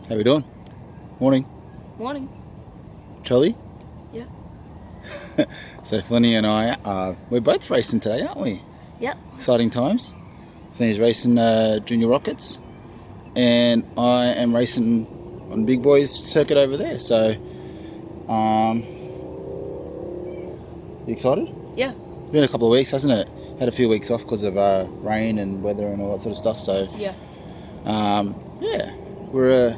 How we doing? Morning. Morning. Charlie? Yeah. So Flinny and I, we're both racing today, aren't we? Yep. Exciting times. Flinny's racing Junior Rockets, and I am racing on Big Boys circuit over there. So, you excited? Yeah. It's been a couple of weeks, hasn't it? Had a few weeks off because of rain and weather and all that sort of stuff. So, Yeah. yeah, we're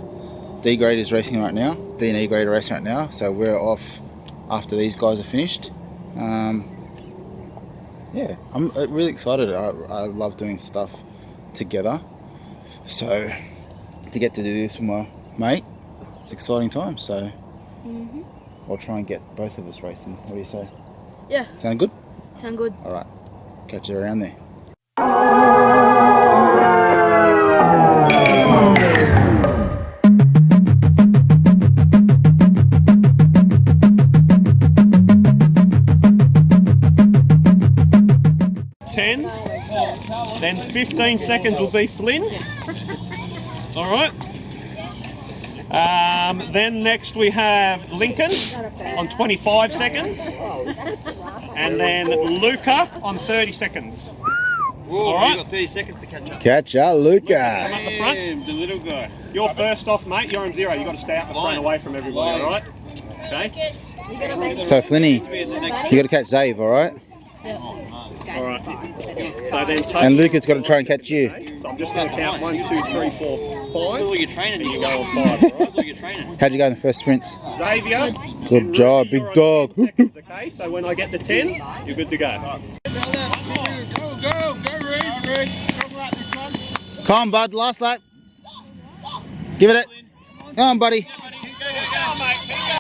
D grade is racing right now. D and E grade are racing right now. So we're off after these guys are finished. Yeah, I'm really excited. I love doing stuff together. So to get to do this with my mate, it's an exciting time. So I'll try and get both of us racing. What do you say? Yeah. Sound good? Sound good. All right. Catch you around there. Then 15 seconds will be Flynn. All right. Then next we have Lincoln on 25 seconds. And then Luca on 30 seconds. Whoa, all right. You've got 30 seconds to catch up. Catch up, Luca. Come up the front. The little guy. You're first off, mate. You're on zero. You've got to stay out the front away from everybody, all right? Okay? So Flinny, you got to catch Zave, all right? All right. So then And Luca's got to try and catch you. So I'm just going to count 1, 2, 3, 4, 5. All your training, And you go on 5, all right? all your training. How'd you go in the first sprints? Xavier. Good job, big dog. Seconds, okay? So when I get to 10, you're good to go. Come on, bud, last lap. Give it. Come on, buddy.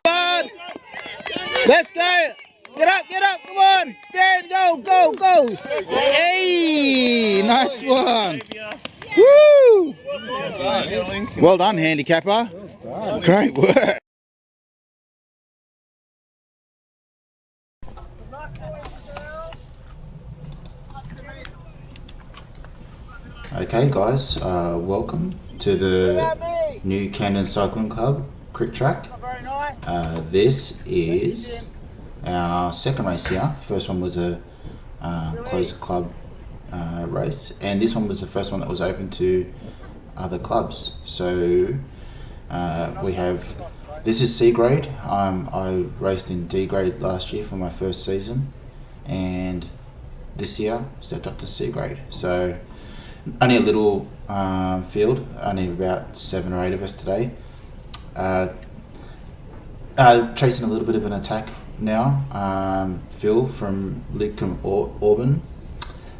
Bud. Let's go. Get up, come on. Stand, go. Hey, nice one. Woo. Well done, handicapper. Great work. Okay guys, welcome to the new Camden Cycling Club Crit Track. This is our second race here. First one was a closed club race, and this one was the first one that was open to other clubs. So we have, this is C grade. I raced in D grade last year for my first season, and this year stepped up to C grade. So only a little field, only about 7 or 8 of us today. Chasing a little bit of an attack now. Phil from Lidcombe Auburn,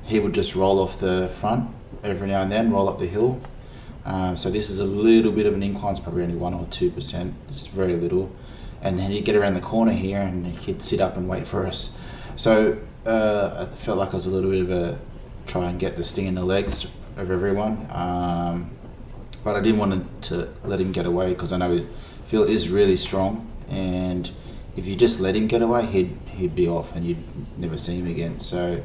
he would just roll off the front every now and then, roll up the hill. So this is a little bit of an incline, it's probably only 1 or 2%, it's very little. And then he'd get around the corner here and he'd sit up and wait for us. So I felt like I was a little bit of a try and get the sting in the legs of everyone, but I didn't want to let him get away because I know Phil is really strong, and if you just let him get away, he'd be off and you'd never see him again. So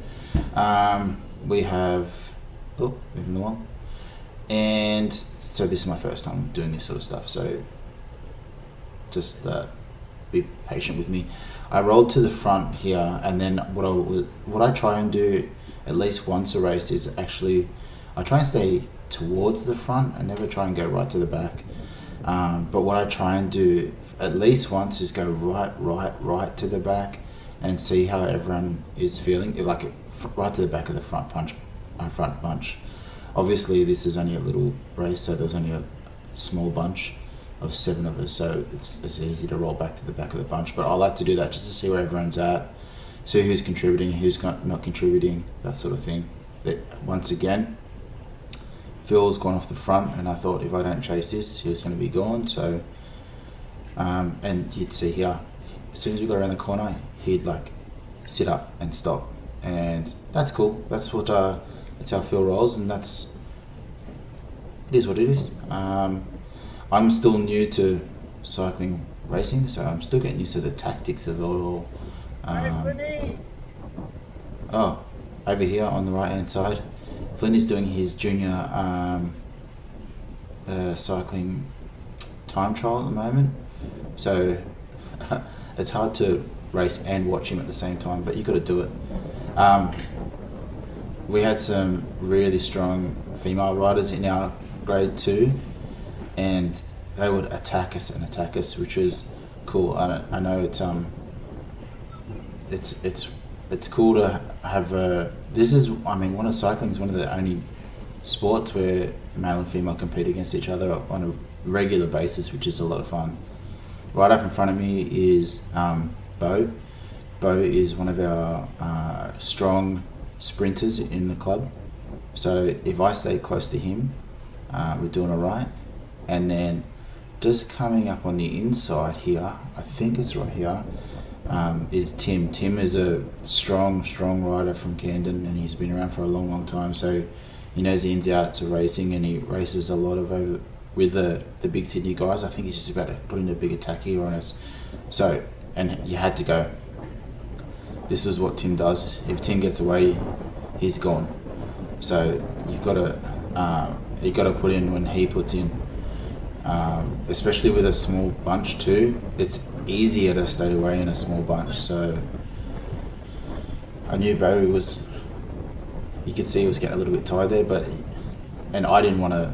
we have moving along, and so this is my first time doing this sort of stuff, so just be patient with me. I rolled to the front here, and then what I try and do at least once a race is actually I try and stay towards the front. I never try and go right to the back, but what I try and do at least once is go right to the back and see how everyone is feeling, like right to the back of the front bunch. Obviously this is only a little race, so there's only a small bunch of 7 of us, so it's easy to roll back to the back of the bunch, but I like to do that just to see where everyone's at, see who's contributing, who's not contributing, that sort of thing. Once again, Phil's gone off the front, and I thought if I don't chase this, he was going to be gone. So, and you'd see here, as soon as we got around the corner, he'd like sit up and stop, and that's cool. That's how Phil rolls, and it is what it is. I'm still new to cycling racing, so I'm still getting used to the tactics of it all. Over here on the right hand side, Flynn is doing his junior cycling time trial at the moment, so it's hard to race and watch him at the same time, but you got to do it. We had some really strong female riders in our grade 2, and they would attack us, which was cool. I know it's cool to have cycling is one of the only sports where male and female compete against each other on a regular basis, which is a lot of fun. Right up in front of me is Bo. Bo is one of our strong sprinters in the club. So if I stay close to him, we're doing all right. And then just coming up on the inside here, I think it's right here, is Tim. Tim is a strong rider from Camden, and he's been around for a long time. So he knows the ins and outs of racing, and he races a lot with the big Sydney guys. I think he's just about to put in a big attack here on us. So, and you had to go. This is what Tim does. If Tim gets away, he's gone. So you've got to put in when he puts in. Especially with a small bunch too, it's easier to stay away in a small bunch. So I knew Barry was. You could see he was getting a little bit tired there, and I didn't want to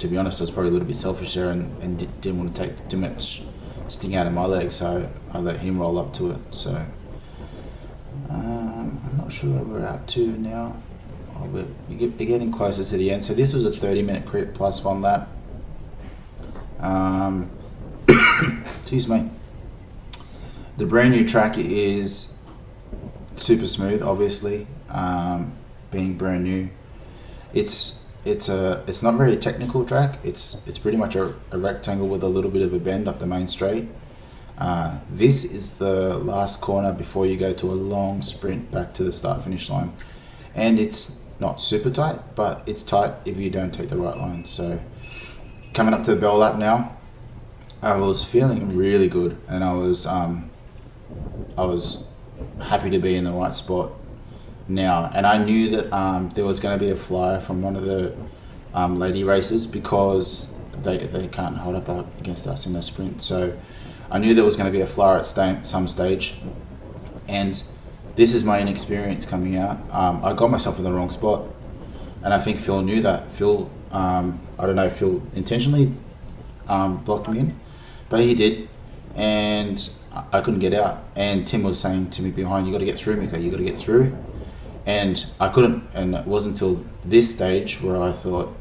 be honest, I was probably a little bit selfish there and didn't want to take too much sting out of my leg, so I let him roll up to it. So I'm not sure where we're up to now. We're getting closer to the end. So this was a 30-minute crit plus 1 lap. Excuse me. The brand new track is super smooth, obviously. Being brand new, it's not very technical track. It's pretty much a rectangle with a little bit of a bend up the main straight. This is the last corner before you go to a long sprint back to the start finish line, and it's not super tight, but it's tight if you don't take the right line. So coming up to the bell lap now, I was feeling really good, and I was happy to be in the right spot now. And I knew that there was going to be a flyer from one of the lady races, because they can't hold up against us in a sprint. So I knew there was going to be a flyer at some stage, and this is my inexperience coming out. I got myself in the wrong spot, and I think Phil knew that. Phil, I don't know if Phil intentionally blocked me in, but he did, and I couldn't get out. And Tim was saying to me behind, "You got to get through, Miko. You got to get through." And I couldn't, and it wasn't until this stage where I thought,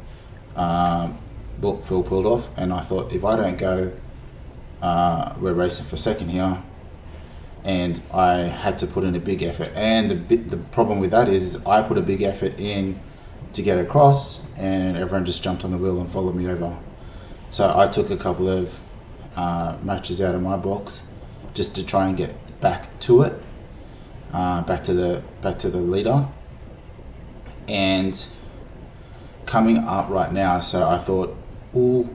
Phil pulled off, and I thought, if I don't go, we're racing for second here. And I had to put in a big effort. And the problem with that is I put a big effort in to get across, and everyone just jumped on the wheel and followed me over. So I took a couple of matches out of my box just to try and get back to it. Back to the leader, and coming up right now. So I thought, ooh,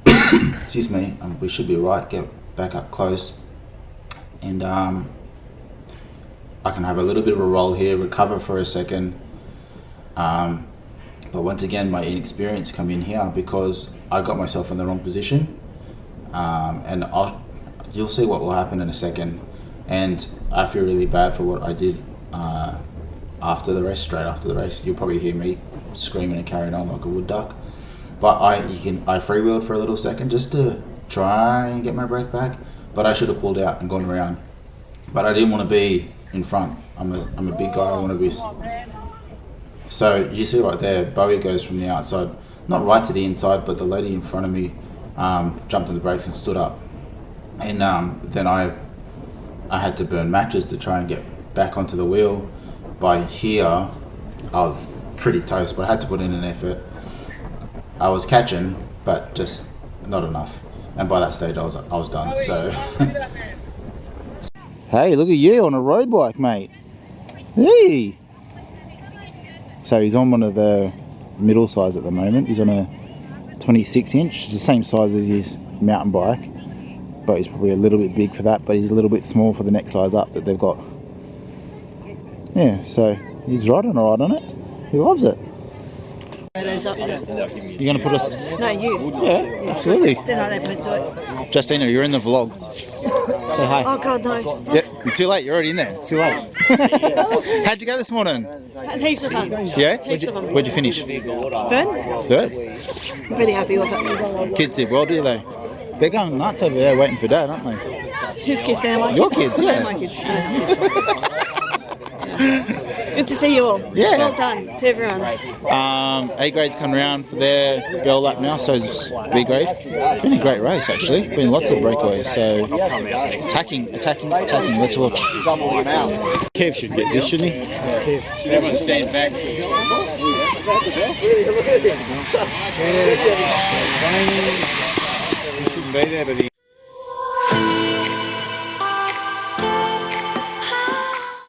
excuse me, we should be right. Get back up close, and I can have a little bit of a roll here, recover for a second. But once again, my inexperience come in here because I got myself in the wrong position, and you'll see what will happen in a second. And I feel really bad for what I did after the race, straight after the race. You'll probably hear me screaming and carrying on like a wood duck. But I freewheeled for a little second just to try and get my breath back. But I should have pulled out and gone around. But I didn't want to be in front. I'm a big guy. I want to be. So you see right there, Bowie goes from the outside, not right to the inside, but the lady in front of me jumped on the brakes and stood up. And then I had to burn matches to try and get back onto the wheel. By here, I was pretty toast, but I had to put in an effort. I was catching, but just not enough. And by that stage, I was done. So, hey, look at you on a road bike, mate. Hey. So he's on one of the middle size at the moment. He's on a 26-inch. It's the same size as his mountain bike. But he's probably a little bit big for that, but he's a little bit small for the next size up that they've got. Yeah, so he's riding all right on it. He loves it. Photos up. You going to put us? No, you. Yeah, absolutely. Then I don't do it. Justina, you're in the vlog. Say hi. Oh, God, no. Yeah, you're too late. You're already in there. It's too late. How'd you go this morning? Had heaps of fun. Yeah? Heaps of fun. Where'd you finish? Third? Third? I'm pretty happy with it. Kids did well, do they? They're going nuts over there waiting for Dad, aren't they? Whose kids? They're my Your kids. kids, yeah. They're my kids. Good to see you all. Yeah. Well done to everyone. A grade's come around for their bell lap now, so is B grade. It's been a great race actually. Been lots of breakaways, so attacking. Let's watch. Kev should get this, shouldn't he? Should everyone stand back? He shouldn't be there, but he